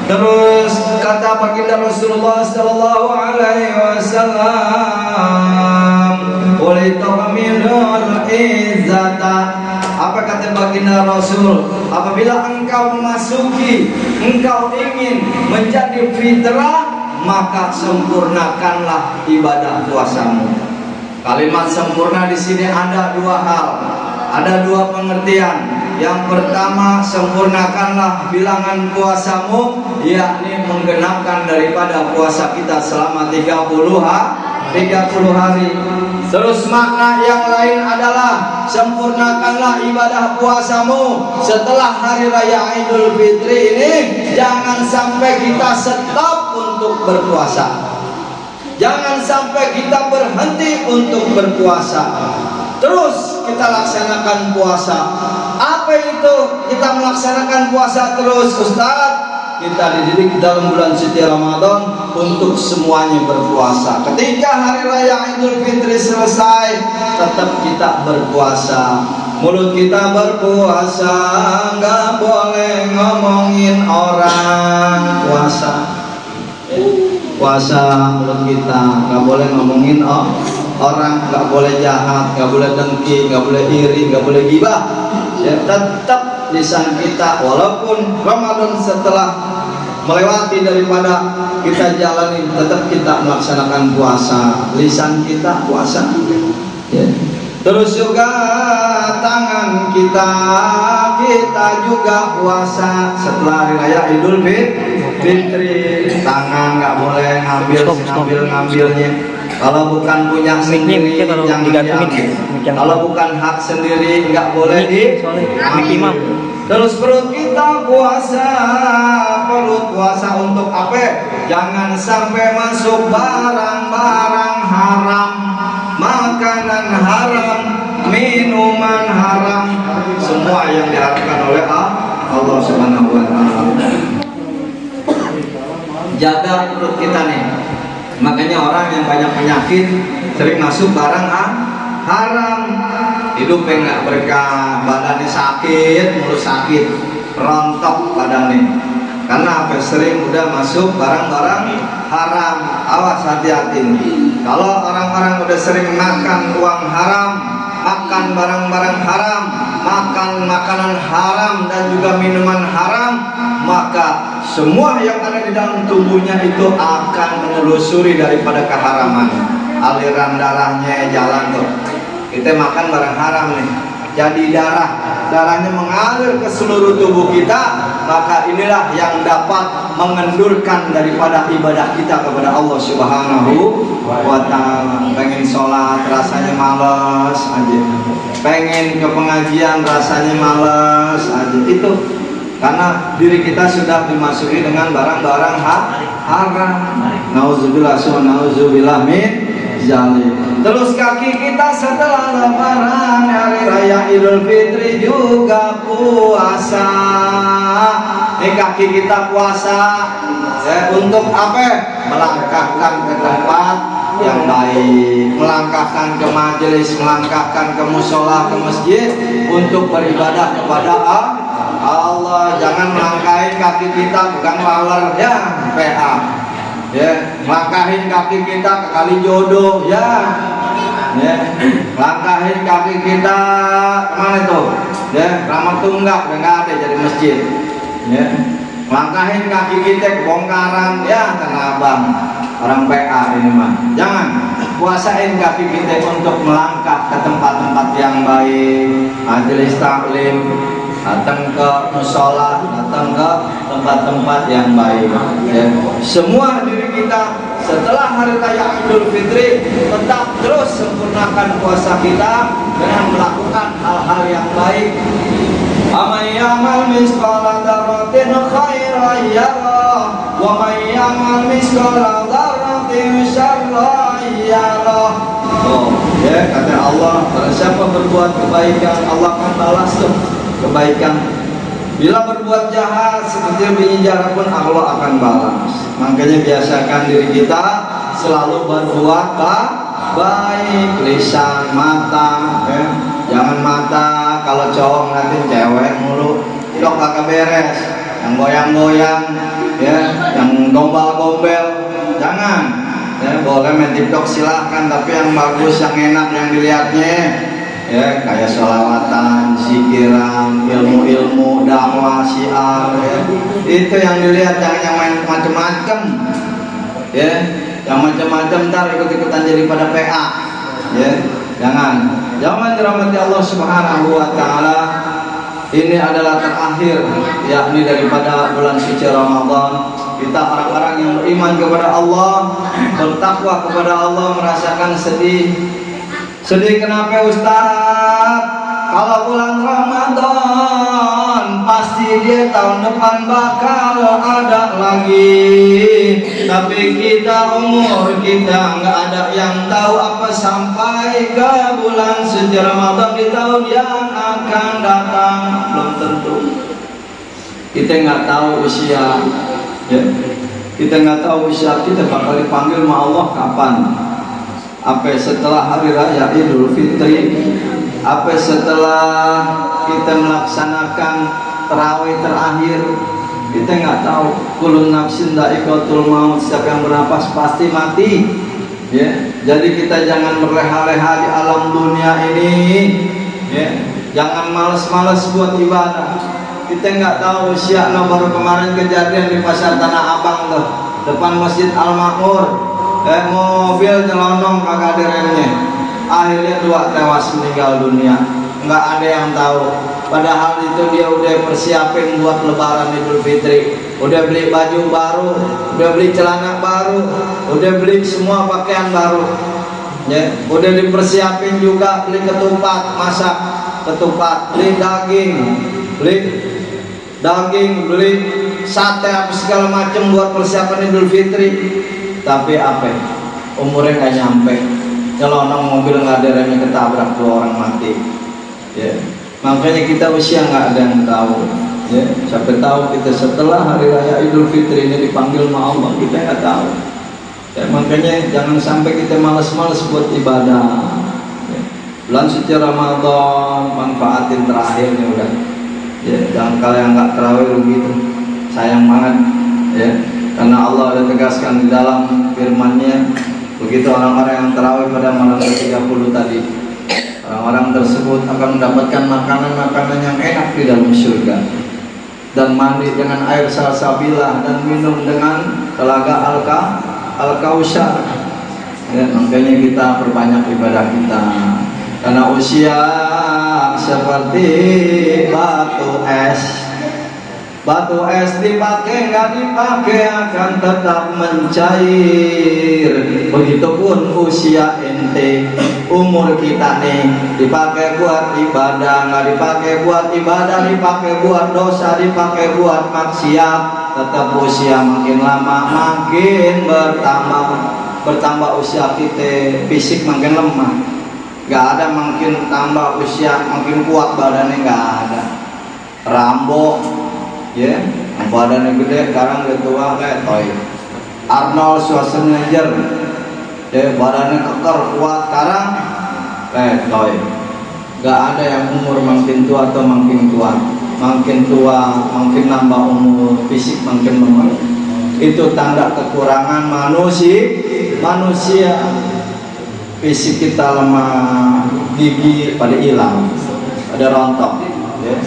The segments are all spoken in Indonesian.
Terus kata baginda Rasulullah sallallahu alaihi wasallam, "Qultu minul izzata." Apa kata baginda Rasul? Apabila engkau memasuki, engkau ingin menjadi fitrah, maka sempurnakanlah ibadah puasamu. Kalimat sempurna di sini ada dua hal, ada dua pengertian. Yang pertama, sempurnakanlah bilangan puasamu, yakni menggenapkan daripada puasa kita selama 30 hari. Terus makna yang lain adalah sempurnakanlah ibadah puasamu setelah hari raya Idul Fitri ini. Jangan sampai kita stop untuk berpuasa, jangan sampai kita berhenti untuk berpuasa. Terus kita laksanakan puasa. Apa itu kita melaksanakan puasa terus, Ustaz? Kita dididik dalam bulan suci Ramadan untuk semuanya berpuasa. Ketika hari raya Idul Fitri selesai, tetap kita berpuasa. Mulut kita berpuasa, nggak boleh ngomongin orang. Puasa mulut kita, nggak boleh ngomongin orang, nggak boleh jahat, nggak boleh dengki, nggak boleh iri, nggak boleh gibah. Ya, tetap lisan kita, walaupun Ramadan setelah melewati daripada kita jalani, tetap kita melaksanakan puasa. Lisan kita puasa. Ya. Terus juga tangan kita juga puasa setelah hari raya Idul Fitri. Tangan nggak boleh ngambilnya. Kalau bukan punya sendiri jangan diambil. Kalau bukan hak sendiri nggak boleh diambil. Terus perut kita puasa. Perut puasa untuk apa? Jangan sampai masuk barang-barang haram, makanan haram, minuman haram, semua yang diharamkan oleh Allah Subhanahu wa taala. Jaga perut kita nih. Makanya orang yang banyak penyakit sering masuk barang haram, hidupnya nggak berkah, badannya sakit, mulut sakit, rontok badannya. Karena apa? Sering udah masuk barang-barang haram. Awas, hati-hati. Kalau orang-orang udah sering makan uang haram, makan barang-barang haram, makan makanan haram dan juga minuman haram, maka semua yang ada di dalam tubuhnya itu akan menelusuri daripada keharaman. Aliran darahnya jalan tuh. Kita makan barang haram nih, jadi darahnya mengalir ke seluruh tubuh kita, maka inilah yang dapat mengendurkan daripada ibadah kita kepada Allah Subhanahu wa taala. Pengen sholat rasanya males aja, pengen ke pengajian rasanya males aja, itu karena diri kita sudah dimasuki dengan barang-barang haram. Nauzubillah min zalik. Terus kaki kita setelah lebaran hari raya Idul Fitri juga puasa. Kaki kita puasa untuk apa? Melangkahkan ke tempat yang baik, melangkahkan ke majelis, melangkahkan ke musola, ke masjid untuk beribadah kepada Allah. Jangan melangkahin kaki kita ke gang laler ya, PA. Ya, melangkahin kaki kita ke kali jodoh ya. Ya, langkahin kaki kita kemana tuh? Ya, Ramad Tunggak udah nggak ada jadi masjid. Ya, langkahin kaki kita ke bongkaran ya, Tanah Abang, orang PA ini mah. Jangan, puasain kaki kita untuk melangkah ke tempat-tempat yang baik, majelis taklim, datang ke musola, datang ke tempat-tempat yang baik. Ya. Semua diri kita setelah hari raya Idul Fitri tetap terus sempurnakan puasa kita dengan melakukan hal-hal yang baik. Amay yamal misqala dzarratin khairan yarah wa may yamal misqala dzarratin syarran yarah. Oh, ya kata Allah, barang siapa berbuat kebaikan, Allah akan balas tuh kebaikan. Bila berbuat jahat seperti biji jarak pun Allah akan balas. Makanya biasakan diri kita selalu berbuat baik, lisan, mata, ya. Jangan mata kalau cowok nanti cewek mulu, tidak kagak beres, yang goyang-goyang, ya, gombal-gombel, jangan. Ya, boleh main TikTok silahkan, tapi yang bagus, yang enak, yang dilihatnya ya kayak sholawatan, zikiran, ilmu-ilmu, dakwah, syiar ya. Itu yang dilihat, jangan yang main macam-macam ya, yang macam-macam ntar ikut-ikutan jadi pada PA ya, jangan dirahmati Allah Subhanahu wa Ta'ala. Ini adalah terakhir yakni daripada bulan suci Ramadan. Kita orang-orang yang beriman kepada Allah, bertakwa kepada Allah, merasakan sedih. Sedih kenapa Ustaz? Kalau bulan Ramadan pasti dia tahun depan bakal ada lagi. Tapi kita umur kita nggak ada yang tahu apa sampai ke bulan suci Ramadan di tahun yang akan datang, belum tentu. Kita nggak tahu usia, ya. Kita nggak tahu usia kita bakal dipanggil sama Allah kapan. Apa setelah hari raya Idul Fitri? Apa setelah kita melaksanakan tarawih terakhir? Kita nggak tahu. Kulun nafsin dha'iqatul maut, setiap yang bernapas pasti mati. Ya, jadi kita jangan berleha-leha di alam dunia ini. Ya, jangan malas-malas buat ibadah. Kita nggak tahu usia. Baru kemarin kejadian di pasar Tanah Abang tuh, depan Masjid Al Makmur. Mobil nyelonong kagak ada remnya, akhirnya 2 tewas meninggal dunia, nggak ada yang tahu. Padahal itu dia udah persiapin buat lebaran Idul Fitri, udah beli baju baru, udah beli celana baru, udah beli semua pakaian baru ya, udah dipersiapin juga beli ketupat, masak ketupat, beli daging, beli sate apa segala macam buat persiapan Idul Fitri. Tapi apa? Umurnya nggak nyampe, nyelonong mobil nggak ada remnya, ketabrak 2 orang mati. Ya, makanya kita usia nggak ada yang tahu. Ya, siapa tahu kita setelah hari raya Idul Fitri ini dipanggil sama Allah, kita nggak tahu. Ya, makanya jangan sampai kita malas-malas buat ibadah. Ya, bulan suci Ramadan manfaatin terakhirnya udah. Ya, jangan kalau yang nggak terawih begitu, sayang banget. Ya. Karena Allah ada tegaskan di dalam firman-Nya, begitu orang-orang yang terawih pada malam ke-30 tadi, orang-orang tersebut akan mendapatkan makanan-makanan yang enak di dalam surga, dan mandi dengan air salsabilah, dan minum dengan telaga Al-Kautsar. Ya, makanya kita perbanyak ibadah kita, karena usia seperti batu es. Batu es dipakai nggak dipakai akan tetap mencair. Begitupun usia ente, umur kita nih, dipakai buat ibadah, nggak dipakai buat ibadah, dipakai buat dosa, dipakai buat maksiat, tetap usia makin lama makin bertambah usia kita, fisik makin lemah. Nggak ada makin tambah usia makin kuat badannya, nggak ada. Rambo ya, badannya gede, sekarang udah tua letoy. Arnold Schwarzenegger ya, badannya keker kuat, sekarang letoy. Gak ada yang umur makin tua atau makin kuat, makin tua makin nambah umur, fisik makin lemah. Itu tanda kekurangan manusia. Fisik kita lemah, gigi pada hilang, ada rontok ya.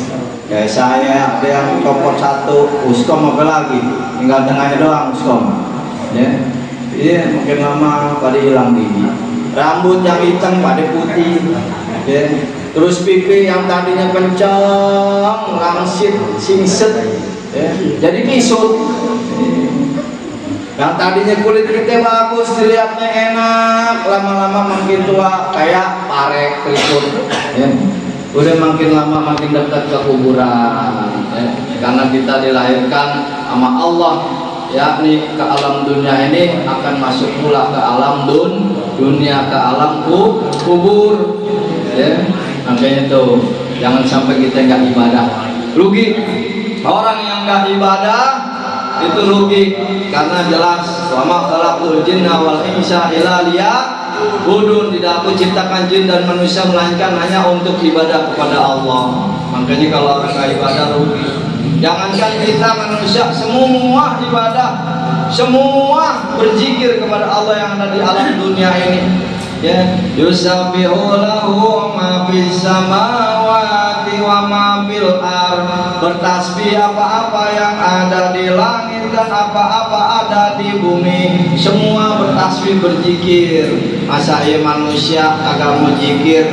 Kayak saya ada yang copot 1, uskom apa lagi, tinggal tengahnya doang uskom ya. Iya, makin lama pada hilang gigi, rambut yang hitam pada putih ya. Terus pipi yang tadinya kencang langsing singset ya, jadi kisut. Yang tadinya kulit kita bagus, dilihatnya enak, lama-lama makin tua kayak pare keriput ya. Udah makin lama makin dekat ke kuburan ya. Karena kita dilahirkan sama Allah, yakni ke alam dunia ini akan masuk pula ke alam dunia, ke alam kubur ya. Makanya tuh jangan sampai kita nggak ibadah, rugi. Orang yang nggak ibadah itu rugi, karena jelas wa ma khalaqtul jinna wal insa illa liya'budun. Tidak aku ciptakan jin dan manusia melainkan hanya untuk ibadah kepada Allah. Makanya kalau orang nggak ibadah rugi. Jangankan kita manusia, semua ibadah, semua berzikir kepada Allah yang ada di alam dunia ini. Ya, yusabbihu lahu ma fis samawati wa ma fil ardh. Bertasbih apa-apa yang ada di langit dan apa-apa ada di bumi, semua bertasbih berzikir. Masa ya manusia agak mau zikir?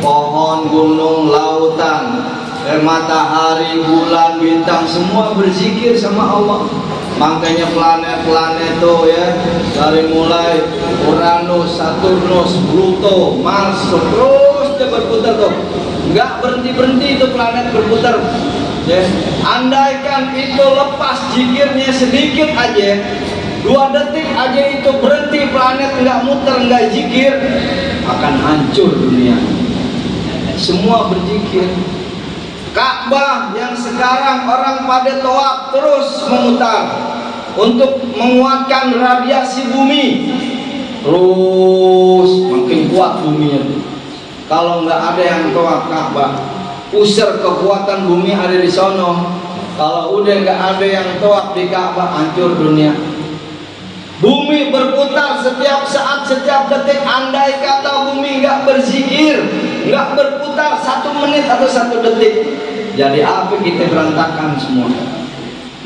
Pohon, gunung, lautan, matahari, bulan, bintang, semua berzikir sama Allah. Makanya planet-planet tuh ya, dari mulai Uranus, Saturnus, Pluto, Mars, terus dia berputar tuh, nggak berhenti itu planet berputar. Ya, andaikan itu lepas zikirnya sedikit aja, 2 detik aja itu berhenti, planet nggak muter, nggak zikir, akan hancur dunia. Semua berzikir. Ka'bah yang sekarang orang pada tawaf terus memutar untuk menguatkan radiasi bumi, terus makin kuat buminya. Kalau nggak ada yang tawaf Ka'bah, pusar kekuatan bumi ada di sono. Kalau udah nggak ada yang tawaf di Ka'bah, hancur dunia. Bumi berputar setiap saat, setiap detik. Andai kata bumi nggak berzikir, nggak berputar 1 menit atau 1 detik, jadi apa kita berantakan semua.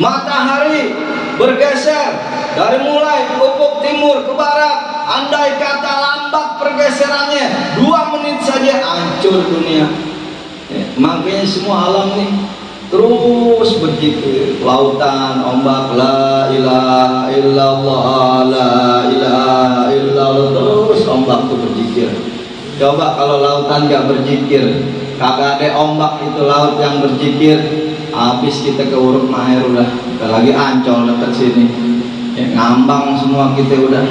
Matahari bergeser dari mulai ufuk timur ke barat, andai kata lambat pergeserannya 2 menit saja, hancur dunia. Makanya semua alam nih terus berzikir. Lautan, ombak, la ilaha illallah, la ilaha illallah, terus ombak tuh berzikir. Coba kalau lautan gak berzikir, kagak ada ombak itu laut yang berzikir, habis kita ke Uruk Maher udah, lagi Ancol dekat sini, ya, ngambang semua kita udah.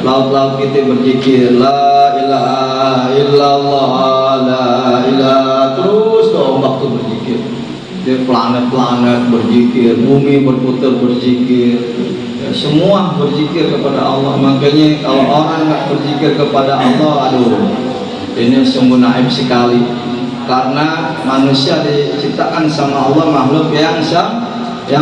Laut-laut kita berzikir, la ilaha illallah, la ilaha, terus tuh ombak tuh berzikir. Dia planet-planet berzikir, bumi berputar berzikir, ya, semua berzikir kepada Allah. Makanya kalau orang nggak berzikir kepada Allah, aduh, ini sungguh naib sekali. Karena manusia diciptakan sama Allah makhluk yang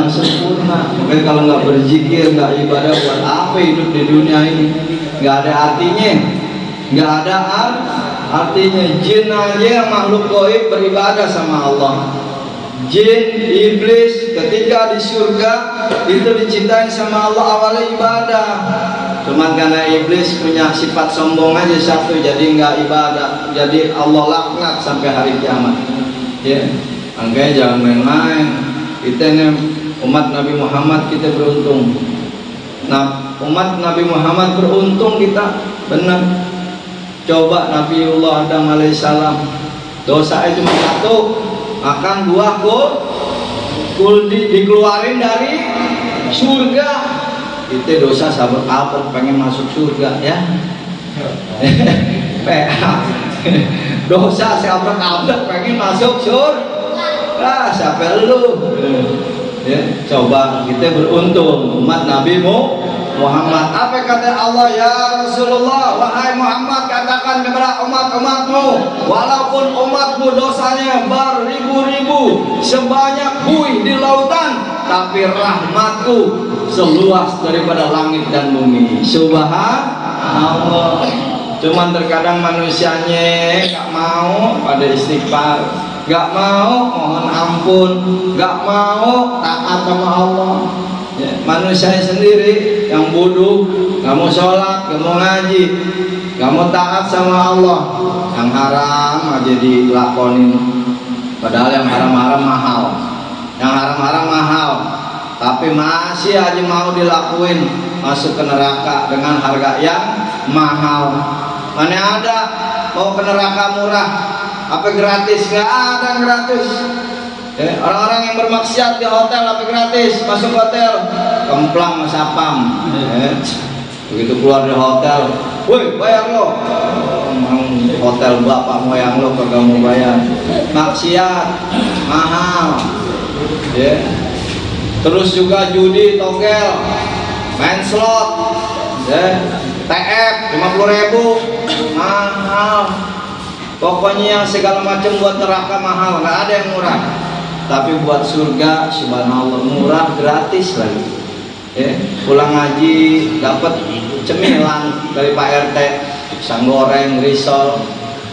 sempurna. Makanya kalau nggak berzikir, nggak ibadah, buat apa hidup di dunia ini? Nggak ada artinya, nggak ada artinya. Jin aja yang makhluk gaib beribadah sama Allah. Jin, iblis ketika di surga itu diciptain sama Allah awalnya ibadah. Cuma karena iblis punya sifat sombong aja satu, jadi nggak ibadah, jadi Allah laknat sampai hari kiamat. Ya, makanya jangan main-main. Kita ini umat Nabi Muhammad, kita beruntung. Nah, umat Nabi Muhammad beruntung kita, benar. Coba Nabiullah Adam alaihissalam, dosa itu cuma 1, makan buah dikeluarin dari surga. Itu dosa sahabat apa pengen masuk surga ya. Dosa sahabat apa pengen masuk surga. Siapa lu? Ya, coba kita beruntung umat Nabi Muhammad. Apa kata Allah? Ya Rasulullah, wahai Muhammad, katakan kepada umat-umatmu, walaupun umatmu dosanya beribu-ribu, sebanyak buih di lautan, tapi rahmatku seluas daripada langit dan bumi. Subhanallah. Cuman terkadang manusianya gak mau pada istighfar, gak mau mohon ampun, gak mau taat sama Allah. Ya, manusia sendiri yang bodoh, gak mau sholat, gak mau ngaji, gak mau taat sama Allah. Yang haram aja dilakonin, padahal yang haram-haram mahal. Yang haram-haram mahal, tapi masih aja mau dilakuin, masuk ke neraka dengan harga yang mahal. Mana ada mau ke neraka murah, apa gratis? Nggak ada gratis. Orang-orang yang bermaksiat di hotel apa gratis? Masuk hotel kemplang masapam. Begitu keluar dari hotel, woi bayar lo. Hotel bapak moyang lo kagak mau bayar. Maksiat mahal. Ya. Terus juga judi, togel, main slot, ya. TF 50.000 mahal. Pokoknya yang segala macam buat neraka mahal, nggak ada yang murah. tapi buat surga subhanallah murah, gratis lagi. Pulang ngaji dapat cemilan dari Pak RT, pisang goreng, risol,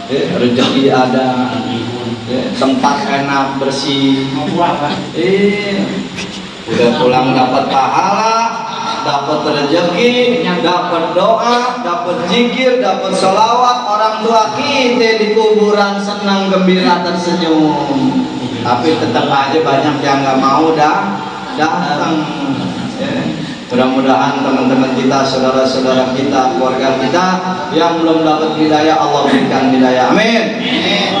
rezeki ada, tempat enak bersih. Udah pulang dapat pahala, dapat rezeki, dapat doa, dapat zikir, dapat sholawat. Orang tua kita di kuburan senang, gembira, tersenyum. Tapi tetap aja banyak yang nggak mau datang. Mudah-mudahan teman-teman kita, saudara-saudara kita, keluarga kita yang belum dapat hidayah, Allah berikan hidayah. Amin.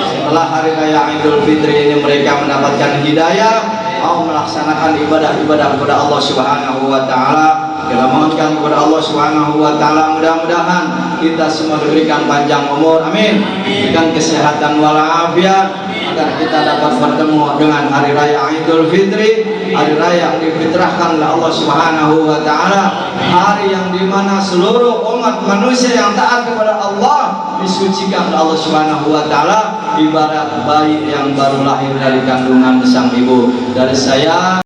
Setelah hari raya Idul Fitri ini mereka mendapatkan hidayah, mau melaksanakan ibadah-ibadah kepada Allah Subhanahu wa taala. Kita mohonkan kepada Allah Subhanahu wa taala mudah-mudahan kita semua diberikan panjang umur, amin. Diberikan kesehatan walafiat agar kita dapat bertemu dengan hari raya Idul Fitri, hari raya yang difitrahkan oleh Allah Subhanahu wa taala, hari yang dimana seluruh umat manusia yang taat kepada Allah disucikan oleh Allah Subhanahu wa taala ibarat bayi yang baru lahir dari kandungan sang ibu. Dari saya